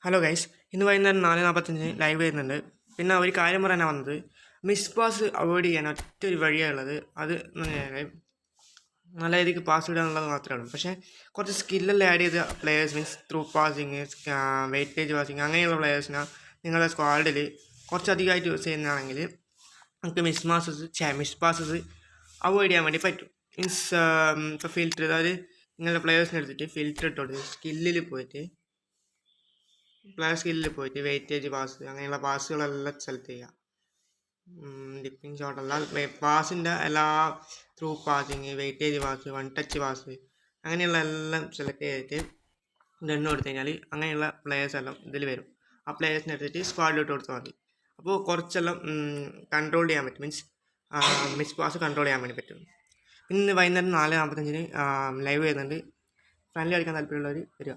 Hello guys, ഇന്ന് വൈകുന്നേരം 4:45 live വരുന്നുണ്ട്. പിന്നെ ഒരു കാര്യം പറയാനാണ് വന്നത്. മിസ് പാസ് അവോയ്ഡ് ചെയ്യാൻ ഒറ്റൊരു വഴിയാണുള്ളത്. അത് എന്ന് പറഞ്ഞാൽ നല്ല രീതിക്ക് പാസ് ഇടുക എന്നുള്ളത് മാത്രമേ ഉള്ളൂ. പക്ഷേ കുറച്ച് സ്കില്ലെല്ലാം ആഡ് ചെയ്ത players means through passing, weightage passing അങ്ങനെയുള്ള പ്ലെയേഴ്സിനെ നിങ്ങളുടെ സ്ക്വാഡിൽ കുറച്ചധികമായിട്ട് യൂസ് ചെയ്യുന്നതാണെങ്കിൽ നമുക്ക് മിസ് പാസസ് അവോയ്ഡ് ചെയ്യാൻ വേണ്ടി പറ്റും. മീൻസ് ഇപ്പോൾ ഫിൽറ്റർ, അതായത് നിങ്ങളുടെ പ്ലെയേഴ്സിനെ എടുത്തിട്ട് ഫിൽറ്റർ ഇട്ടോട്ട് സ്കില്ലിൽ പോയിട്ട് വെയിറ്റേജ് പാസ് അങ്ങനെയുള്ള പാസുകളെല്ലാം സെലക്ട് ചെയ്യുക. ഡിപ്പിങ് ഷോട്ടല്ല, പാസിൻ്റെ എല്ലാ through passing, weightage pass, one touch pass അങ്ങനെയുള്ള എല്ലാം സെലക്ട് ചെയ്തിട്ട് ഗണ്ണ് കൊടുത്തു കഴിഞ്ഞാൽ അങ്ങനെയുള്ള പ്ലെയേഴ്സ് എല്ലാം ഇതിൽ വരും. ആ പ്ലെയേഴ്സിനെ എടുത്തിട്ട് സ്ക്വാഡിലോട്ട് കൊടുത്താൽ മതി. അപ്പോൾ കുറച്ചെല്ലാം കൺട്രോൾ ചെയ്യാൻ പറ്റും. മീൻസ് മിസ് പാസ് കൺട്രോൾ ചെയ്യാൻ വേണ്ടി പറ്റും. ഇന്ന് വൈകുന്നേരം 4:45 ലൈവ് വരുന്നുണ്ട്. ഫ്രണ്ട്ലി കളിക്കാൻ താല്പര്യമുള്ളവർ വരിക.